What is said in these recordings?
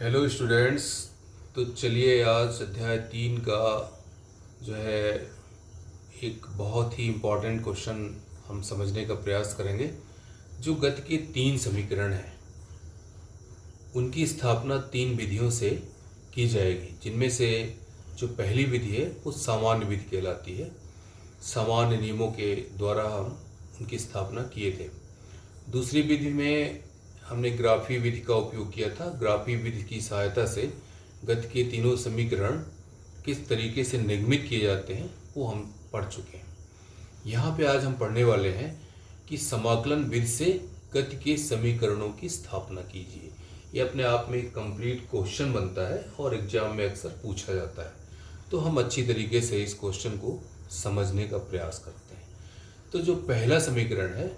Hello students. तो चलिए आज अध्याय 3 का जो है एक बहुत ही इम्पोर्टेंट क्वेश्चन हम समझने का प्रयास करेंगे। जो गति के 3 समीकरण हैं उनकी स्थापना 3 विधियों से की जाएगी, जिनमें से जो पहली विधि है वो सामान्य विधि कहलाती है। सामान्य नियमों के द्वारा हम उनकी स्थापना किए थे। दूसरी विधि में हमने ग्राफी विधि का उपयोग किया था। ग्राफी विधि की सहायता से गति के तीनों समीकरण किस तरीके से निगमित किए जाते हैं वो हम पढ़ चुके हैं। यहाँ पे आज हम पढ़ने वाले हैं कि समाकलन विधि से गति के समीकरणों की स्थापना कीजिए। ये अपने आप में एक कंप्लीट क्वेश्चन बनता है और एग्जाम में अक्सर पूछा जाता है, तो हम अच्छी तरीके से इस क्वेश्चन को समझने का प्रयास करते हैं। तो जो पहला समीकरण है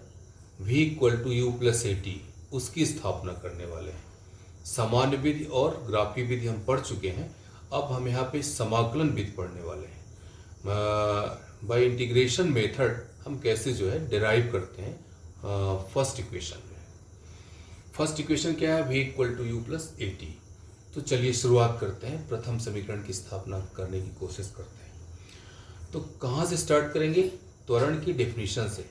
v equal to u plus a t, उसकी स्थापना करने वाले हैं। सामान्य विधि और ग्राफी विधि हम पढ़ चुके हैं। अब हम यहाँ पे समाकलन विधि पढ़ने वाले हैं। बाय इंटीग्रेशन मेथड हम कैसे जो है डिराइव करते हैं फर्स्ट इक्वेशन में। फर्स्ट इक्वेशन क्या है? v equal to u plus a t. तो चलिए शुरुआत करते हैं, प्रथम समीकरण की स्थापना करने की कोशिश करते हैं। तो कहाँ से स्टार्ट करेंगे? त्वरण की डेफिनेशन से।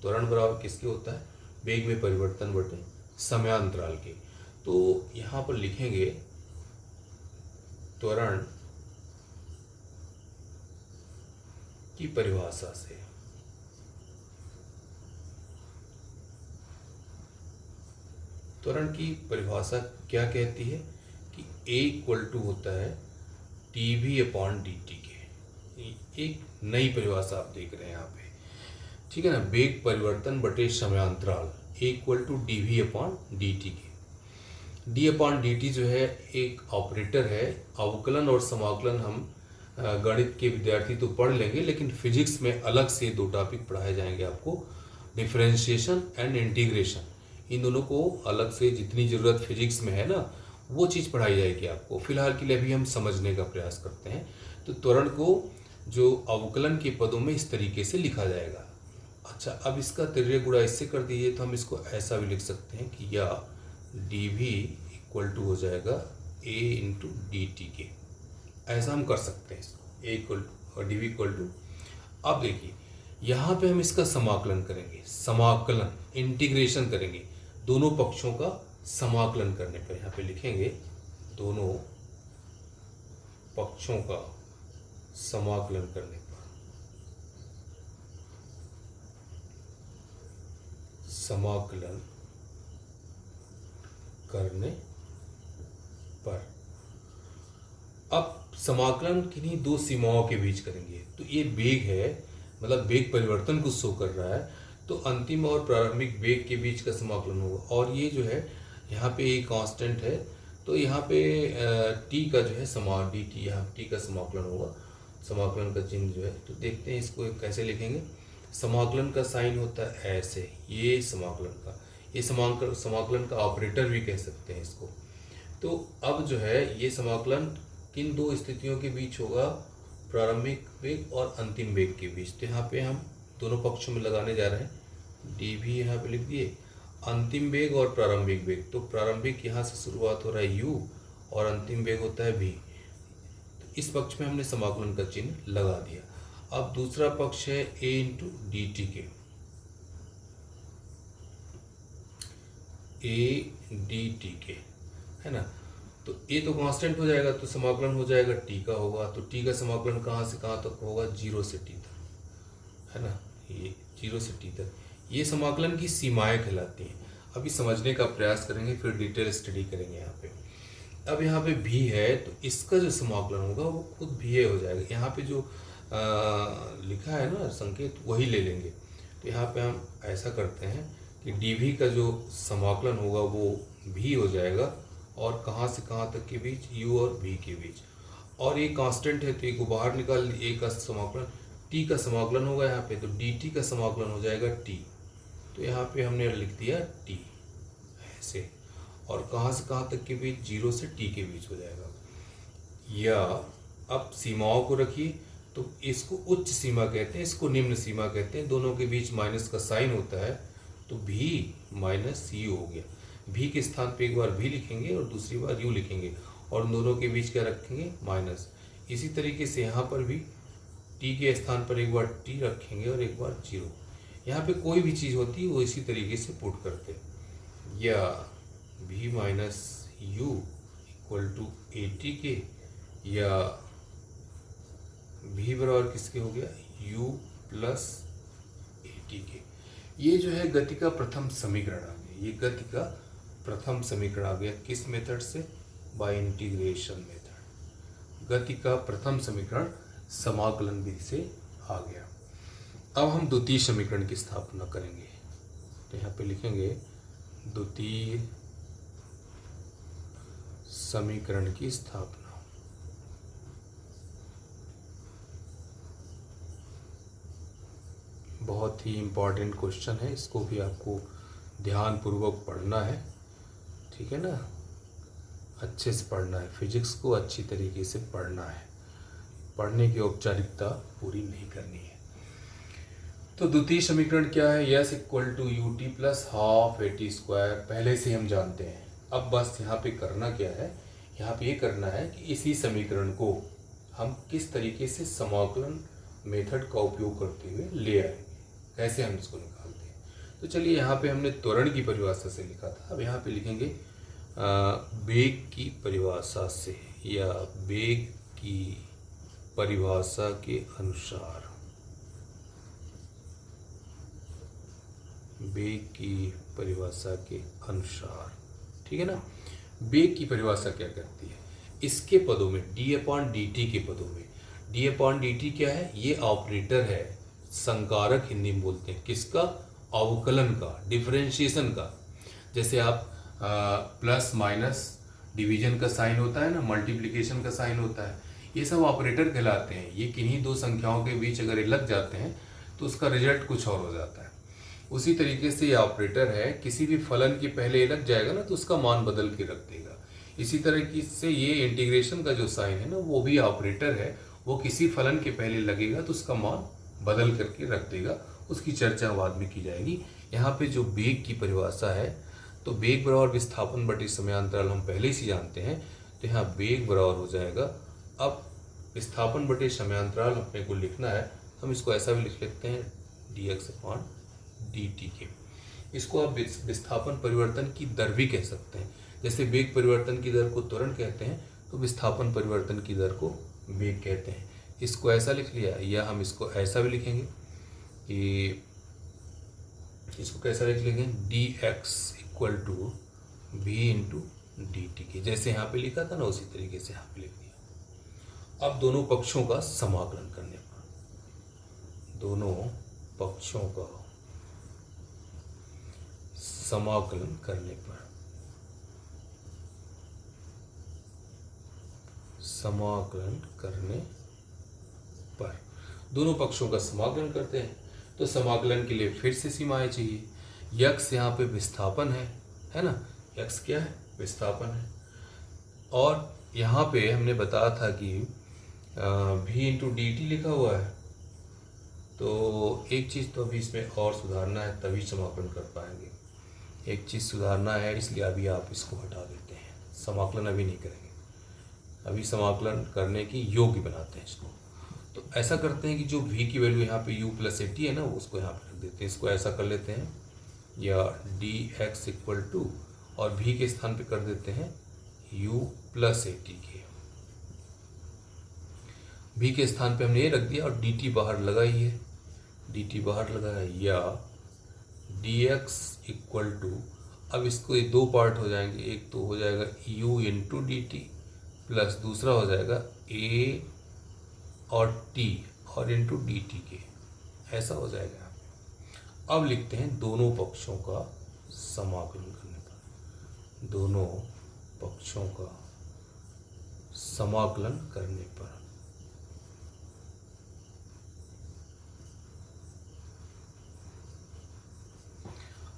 त्वरण बराबर किसके होता है? वेग में परिवर्तन बटे समयांतराल के। तो यहाँ पर लिखेंगे त्वरण की परिभाषा से। त्वरण की परिभाषा क्या कहती है कि a इक्वल टू होता है T V upon d t के। एक नई परिभाषा आप देख रहे हैं यहाँ पे, ठीक है ना। वेग परिवर्तन बटे समयांतराल a equal to d v upon d t के। डी अपॉन डी टी जो है एक ऑपरेटर है। अवकलन और समाकलन हम गणित के विद्यार्थी तो पढ़ लेंगे, लेकिन फिजिक्स में अलग से 2 टॉपिक पढ़ाए जाएंगे आपको, डिफरेंशिएशन एंड इंटीग्रेशन। इन दोनों को अलग से जितनी ज़रूरत फिजिक्स में है ना, वो चीज़ पढ़ाई जाएगी आपको। फिलहाल के लिए अभी हम समझने का प्रयास करते हैं। तो त्वरण को जो अवकलन के पदों में इस तरीके से लिखा जाएगा। अच्छा, अब इसका तिर्य गुणा इससे कर दीजिए तो हम इसको ऐसा भी लिख सकते हैं कि या डी वी इक्वल टू हो जाएगा ए इंटू डी टी के। ऐसा हम कर सकते हैं इसको, ए इक्वल टू और डी वी इक्वल टू। अब देखिए यहाँ पे हम इसका समाकलन करेंगे। समाकलन इंटीग्रेशन करेंगे, दोनों पक्षों का समाकलन करने पर यहाँ पे लिखेंगे दोनों पक्षों का समाकलन करने पर। समाकलन करने पर अब समाकलन किन्हीं 2 सीमाओं के बीच करेंगे। तो ये वेग है, मतलब वेग परिवर्तन को शो कर रहा है, तो अंतिम और प्रारंभिक वेग के बीच का समाकलन होगा। और ये जो है यहाँ पे एक कांस्टेंट है, तो यहाँ पे टी का जो है समान डी टी, यहाँ टी का समाकलन होगा। समाकलन का चिन्ह जो है, तो देखते हैं इसको कैसे लिखेंगे। समाकलन का साइन होता है ऐसे, ये समाकलन का, ये समाकलन का ऑपरेटर भी कह सकते हैं इसको। तो अब जो है ये समाकलन किन 2 स्थितियों के बीच होगा? प्रारंभिक वेग और अंतिम वेग के बीच। तो यहाँ पे हम दोनों पक्षों में लगाने जा रहे हैं। डी भी यहाँ पे लिख दिए, अंतिम वेग और प्रारंभिक वेग। तो प्रारंभिक यहाँ से शुरुआत हो रहा है u और अंतिम वेग होता है v। तो इस पक्ष में हमने समाकलन का चिन्ह लगा दिया। अब दूसरा पक्ष है a इंटू डी टी के। a डी टी के है ना। तो a तो कांस्टेंट हो जाएगा, तो समाकलन हो जाएगा t का होगा। तो t का समाकलन कहाँ से कहाँ तक होगा? 0 से t तक, है ना। ये 0 से t तक ये समाकलन की सीमाएं कहलाती हैं। अभी समझने का प्रयास करेंगे, फिर डिटेल स्टडी करेंगे यहाँ पे। अब यहाँ पे भी है, तो इसका जो समाकलन होगा वो खुद भी हो जाएगा। यहाँ पे जो लिखा है ना संकेत, वही ले लेंगे। तो यहाँ पे हम ऐसा करते हैं कि डी का जो समाकलन होगा वो भी हो जाएगा, और कहाँ से कहाँ तक के बीच? u और v के बीच। और ये कांस्टेंट है तो एक को बाहर निकाल, a का समाकलन t का समाकलन होगा यहाँ पे, तो dt का समाकलन हो जाएगा t। तो यहाँ पे हमने लिख दिया t ऐसे, और कहाँ से कहाँ तक के बीच? 0 से t के बीच हो जाएगा। या अब सीमाओं को रखिए, तो इसको उच्च सीमा कहते हैं, इसको निम्न सीमा कहते हैं। दोनों के बीच माइनस का साइन होता है, तो भी माइनस यू हो गया। भी के स्थान पे एक बार भी लिखेंगे और दूसरी बार यू लिखेंगे और उन दोनों के बीच क्या रखेंगे, माइनस। इसी तरीके से यहाँ पर भी टी के स्थान पर एक बार टी रखेंगे और एक बार जीरो। यहाँ पे कोई भी चीज़ होती है वो इसी तरीके से पुट करते हैं, या भी minus u equal to a t के, या भी बराबर किसके हो गया, यू प्लस ए टी के। ये जो है गति का प्रथम समीकरण आ गया, ये गति का प्रथम समीकरण आ गया किस मेथड से, बाय इंटीग्रेशन मेथड। गति का प्रथम समीकरण समाकलन विधि से आ गया। अब हम द्वितीय समीकरण की स्थापना करेंगे, तो यहाँ पे लिखेंगे द्वितीय समीकरण की स्थापना। बहुत ही इम्पोर्टेंट क्वेश्चन है, इसको भी आपको ध्यानपूर्वक पढ़ना है, ठीक है ना, अच्छे से पढ़ना है, फिजिक्स को अच्छी तरीके से पढ़ना है, पढ़ने की औपचारिकता पूरी नहीं करनी है। तो द्वितीय समीकरण क्या है, s equal to u t plus half a t square, पहले से हम जानते हैं। अब बस यहाँ पे करना क्या है, यहाँ पे ये करना है कि इसी समीकरण को हम किस तरीके से समाकलन मेथड का उपयोग करते हुए ले आएंगे, कैसे हम इसको निकालते हैं। तो चलिए, यहाँ पे हमने त्वरण की परिभाषा से लिखा था, अब यहाँ पे लिखेंगे वेग की परिभाषा से, या वेग की परिभाषा के अनुसार, वेग की परिभाषा के अनुसार, ठीक है ना। वेग की परिभाषा क्या करती है, इसके पदों में डी अपॉन डी टी के पदों में, डी अपॉन डी टी क्या है, ये ऑपरेटर है, संकारक हिंदी में बोलते हैं, किसका, अवकलन का, डिफरेंशिएशन का। जैसे आप प्लस माइनस डिवीजन का साइन होता है ना, मल्टीप्लिकेशन का साइन होता है, ये सब ऑपरेटर कहलाते हैं। ये किन्हीं दो संख्याओं के बीच अगर ये लग जाते हैं तो उसका रिजल्ट कुछ और हो जाता है। उसी तरीके से ये ऑपरेटर है, किसी भी फलन के पहले ये लग जाएगा ना तो उसका मान बदल के रख देगा। इसी तरह से ये इंटीग्रेशन का जो साइन है ना, वो भी ऑपरेटर है, वो किसी फलन के पहले लगेगा तो उसका मान बदल करके रख देगा। उसकी चर्चा बाद में की जाएगी। यहाँ पे जो वेग की परिभाषा है, तो वेग बराबर विस्थापन बटे समयांतराल हम पहले से जानते हैं, तो यहाँ वेग बराबर हो जाएगा, अब विस्थापन बटे समयांतराल अपने को लिखना है, हम इसको ऐसा भी लिख लेते हैं dx अपॉन dt के। इसको आप विस्थापन परिवर्तन की दर भी कह सकते हैं, जैसे वेग परिवर्तन की दर को त्वरण कहते हैं, तो विस्थापन परिवर्तन की दर को वेग कहते हैं। इसको ऐसा लिख लिया, या हम इसको ऐसा भी लिखेंगे कि इसको कैसा लिख लेंगे, dx equal to v into d t के, जैसे यहाँ पे लिखा था ना उसी तरीके से यहाँ पे लिख दिया। अब दोनों पक्षों का समाकलन करने पर, दोनों पक्षों का समाकलन करने पर, समाकलन करने पर दोनों पक्षों का समाकलन करते हैं। तो समाकलन के लिए फिर से सीमाएं चाहिए। यक्स यहाँ पे विस्थापन है ना, यक्स क्या है, विस्थापन है। और यहाँ पे हमने बताया था कि v इंटू डी टी लिखा हुआ है, तो एक चीज़ तो अभी इसमें और सुधारना है, तभी समाकलन कर पाएंगे। एक चीज़ सुधारना है, इसलिए अभी आप इसको हटा देते हैं, समाकलन अभी नहीं करेंगे, अभी समाकलन करने की योग्य बनाते हैं इसको। तो ऐसा करते हैं कि जो v की वैल्यू यहाँ पे u प्लस ए टी है ना, उसको यहाँ पे रख देते हैं। इसको ऐसा कर लेते हैं, या dx इक्वल टू, और v के स्थान पे कर देते हैं u प्लस ए टी के। v के स्थान पे हमने ये रख दिया, और dt बाहर लगाई है, dt बाहर लगाया, या dx इक्वल टू, अब इसको ये दो पार्ट हो जाएंगे, एक तो हो जाएगा u into d T plus दूसरा हो जाएगा a और t और इंटू डी टी के, ऐसा हो जाएगा। अब लिखते हैं दोनों पक्षों का समाकलन करने पर, दोनों पक्षों का समाकलन करने पर,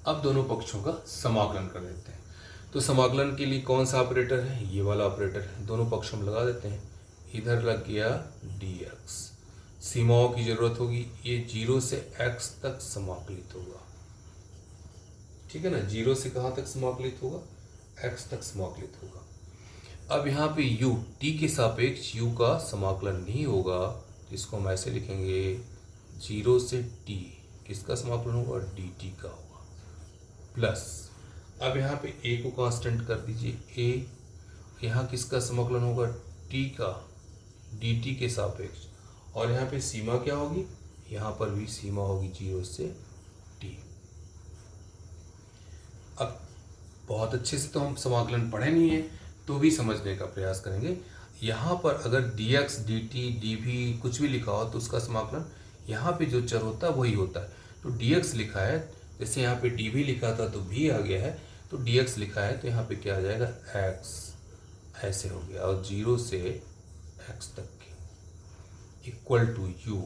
अब दोनों पक्षों का समाकलन कर देते हैं। तो समाकलन के लिए कौन सा ऑपरेटर है, ये वाला ऑपरेटर है, दोनों पक्षों में लगा देते हैं। इधर लग गया dx, सीमाओं की जरूरत होगी, ये 0 से x तक समाकलित होगा, ठीक है ना। 0 से कहाँ तक समाकलित होगा, x तक समाकलित होगा। अब यहाँ पे u t के सापेक्ष u का समाकलन नहीं होगा, तो इसको हम ऐसे लिखेंगे 0 से t किसका समाकलन होगा, dt का होगा, प्लस अब यहाँ पे a को कांस्टेंट कर दीजिए, a यहाँ किसका समाकलन होगा, t का dt के सापेक्ष, और यहाँ पे सीमा क्या होगी, यहाँ पर भी सीमा होगी 0 से t। अब बहुत अच्छे से तो हम समाकलन पढ़े नहीं है, तो भी समझने का प्रयास करेंगे। यहाँ पर अगर dx dt dv कुछ भी लिखा हो तो उसका समाकलन यहाँ पे जो चर होता है वही होता है। तो dx लिखा है, जैसे यहाँ पे dv लिखा था तो v आ गया है, तो dx लिखा है तो यहाँ पे क्या आ जाएगा, x ऐसे हो गया, और 0 से x तक की इक्वल टू u।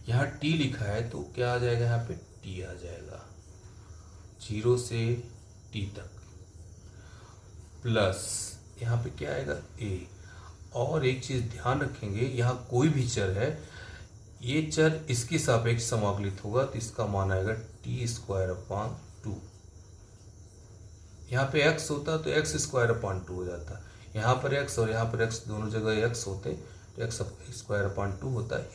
यहाँ t लिखा है तो क्या आ जाएगा, यहाँ पे t आ जाएगा 0 से t तक, प्लस यहाँ पे क्या आएगा, a। और एक चीज़ ध्यान रखेंगे, यहाँ कोई भी चर है, ये चर इसके सापेक्ष समाकलित होगा तो इसका मान आएगा t²/2। यहाँ पे x होता तो x²/2 हो जाता, यहाँ पर x और यहाँ पर x दोनों जगह x होते तो x² होता है।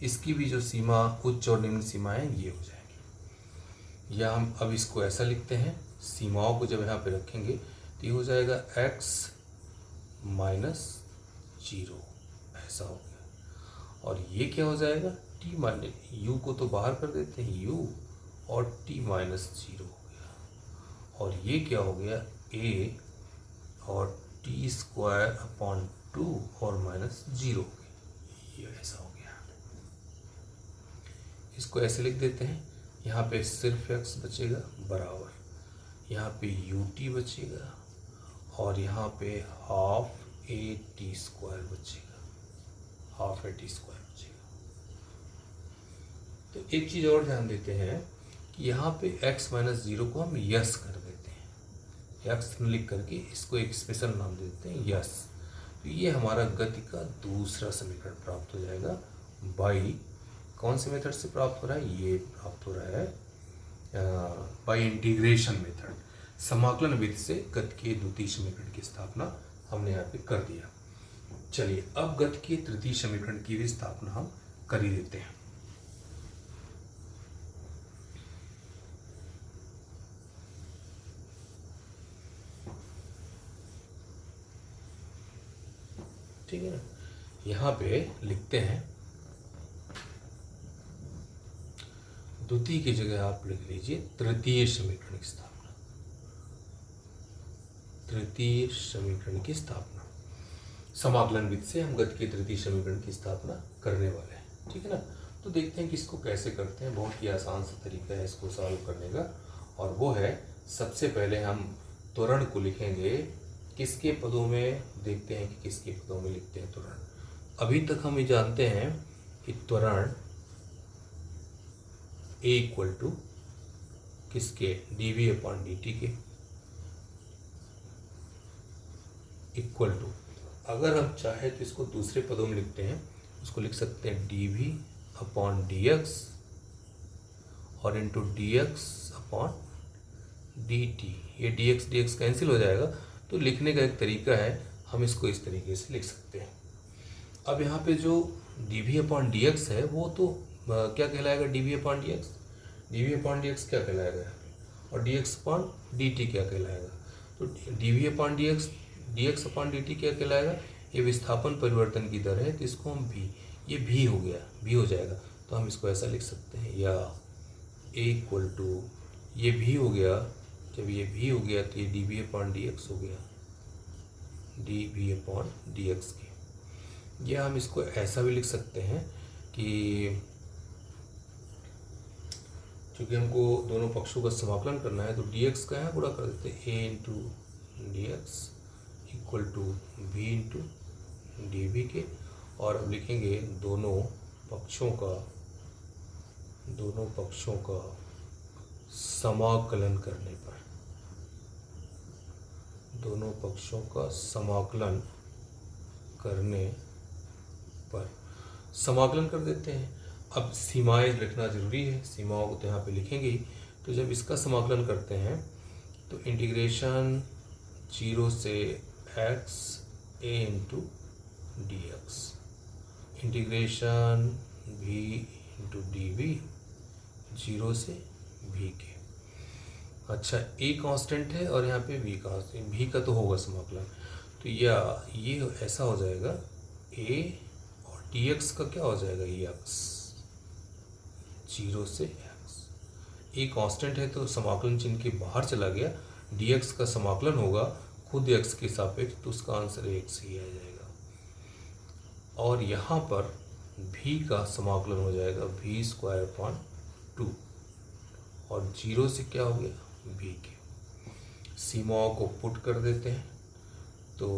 इसकी भी जो सीमा उच्च और निम्न सीमाएं ये हो जाएंगी। या हम अब इसको ऐसा लिखते हैं, सीमाओं को जब यहाँ पे रखेंगे तो ये हो जाएगा x - 0 ऐसा हो गया, और ये क्या हो जाएगा, t माइनस u को तो बाहर कर देते हैं u, और t - 0 हो गया, और ये क्या हो गया, a और t²/2 और -0 हो गया, ये ऐसा हो गया। इसको ऐसे लिख देते हैं, यहाँ पे सिर्फ x बचेगा बराबर, यहाँ पे ut बचेगा, और यहाँ पे हाफ at² बचेगा, हाफ at² बचेगा। तो एक चीज़ और ध्यान देते हैं कि यहाँ पे x - 0 को हम यस कर देते हैं, x लिख करके इसको एक स्पेशल नाम दे देते हैं यस। तो ये हमारा गति का दूसरा समीकरण प्राप्त हो जाएगा बाई, कौन से मेथड से प्राप्त हो रहा है, ये प्राप्त हो रहा है बाई इंटीग्रेशन मेथड, समाकलन विधि से गति के द्वितीय समीकरण की स्थापना हमने यहाँ पे कर दिया। चलिए अब गति के तृतीय समीकरण की भी स्थापना हम कर ही देते हैं। ठीक है ना, यहाँ पे लिखते हैं, द्वितीय की जगह आप लिख लीजिए तृतीय समीकरण की स्थापना, तृतीय समीकरण की स्थापना, समाकलन विधि से हम गति के तृतीय समीकरण की स्थापना करने वाले हैं। ठीक है ना, तो देखते हैं कि इसको कैसे करते हैं। बहुत ही आसान सा तरीका है इसको सॉल्व करने का, और वो है सबसे पहले हम त्वरण को लिखेंगे किसके पदों में, देखते हैं कि किसके पदों में लिखते हैं त्वरण। अभी तक हम ये जानते हैं कि त्वरण a = किसके, dv/dt के, इक्वल टू, अगर हम चाहे तो इसको दूसरे पदों में लिखते हैं, उसको लिख सकते हैं dv/dx और इंटू dx/dt। ये dx कैंसिल हो जाएगा, तो लिखने का एक तरीका है, हम इसको इस तरीके से लिख सकते हैं। अब यहाँ पे जो dv/dx है वो तो क्या कहलाएगा, dv/dx, dv/dx क्या कहलाएगा यहाँ पे, और dx/dt क्या कहलाएगा। तो dv/dx dx/dt क्या कहलाएगा, ये विस्थापन परिवर्तन की दर है, तो इसको हम भी, ये भी हो गया, भी हो जाएगा, तो हम इसको ऐसा लिख सकते हैं, या a = ये भी हो गया, जब ये भी हो गया तो ये dv/dx हो गया, dv/dx की। या हम इसको ऐसा भी लिख सकते हैं कि चूँकि हमको दोनों पक्षों का समाकलन करना है, तो dx का यहाँ गुणा कर देते हैं, a × dx = v × dv के, और अब लिखेंगे दोनों पक्षों का समाकलन करने पर, दोनों पक्षों का समाकलन करने पर समाकलन कर देते हैं। अब सीमाएं लिखना जरूरी है, सीमाओं को तो यहाँ पे लिखेंगे ही, तो जब इसका समाकलन करते हैं तो इंटीग्रेशन 0 से x a into d x, integration v into d v 0 से v के। अच्छा, a कांस्टेंट है और यहाँ पे v कांस्टेंट, v का तो होगा समाकलन, तो या ये ऐसा हो जाएगा a और dx का क्या हो जाएगा x 0 से x। a कांस्टेंट है तो समाकलन चिन्ह के बाहर चला गया, dx का समाकलन होगा खुद x के सापेक्ष, तो उसका आंसर x ही आ जाएगा। और यहाँ पर v का समाकलन हो जाएगा v स्क्वायर अपॉन 2 और 0 से क्या हो गया v के। सीमाओं को पुट कर देते हैं तो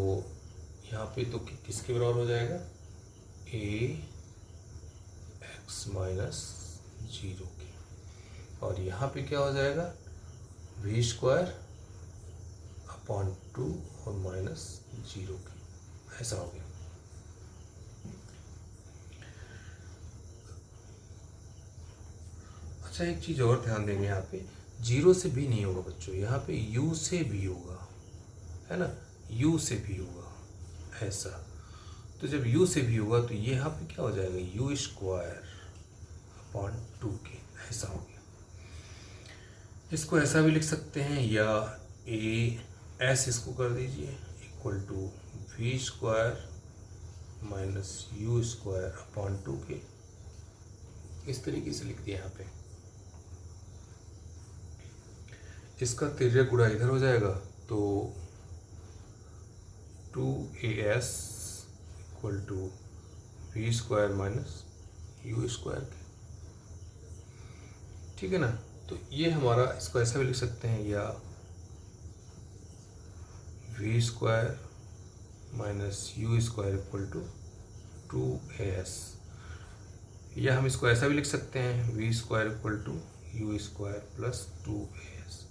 यहाँ पे तो किसके बराबर हो जाएगा a x माइनस 0 के, और यहाँ पे क्या हो जाएगा v स्क्वायर अपॉन 2 और माइनस 0 के, ऐसा हो गया। अच्छा, एक चीज़ और ध्यान देंगे, यहाँ पे 0 से भी नहीं होगा बच्चों, यहाँ पे u से भी होगा, है ना, u से भी होगा ऐसा। तो जब u से भी होगा तो ये यहाँ पे क्या हो जाएगा u स्क्वायर अपॉन 2 के, ऐसा हो गया। इसको ऐसा भी लिख सकते हैं, या a s इसको कर दीजिए equal to v square minus u square upon 2 के, इस तरीके से लिख दिया यहाँ पे। इसका तिर्यक गुणा इधर हो जाएगा तो 2as equal to v square minus u square के, ठीक है ना। तो ये हमारा, इसको ऐसा भी लिख सकते हैं, या v square minus u square equal to 2as, या हम इसको ऐसा भी लिख सकते हैं v square equal to u square plus 2as।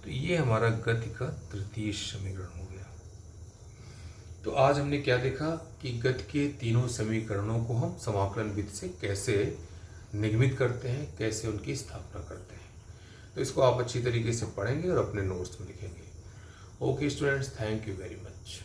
तो ये हमारा गति का तृतीय समीकरण हो गया। तो आज हमने क्या देखा कि गति के तीनों समीकरणों को हम समाकलन विधि से कैसे निगमित करते हैं, कैसे उनकी स्थापना करते हैं। तो इसको आप अच्छी तरीके से पढ़ेंगे और अपने नोट्स में लिखेंगे। Okay students, thank you very much.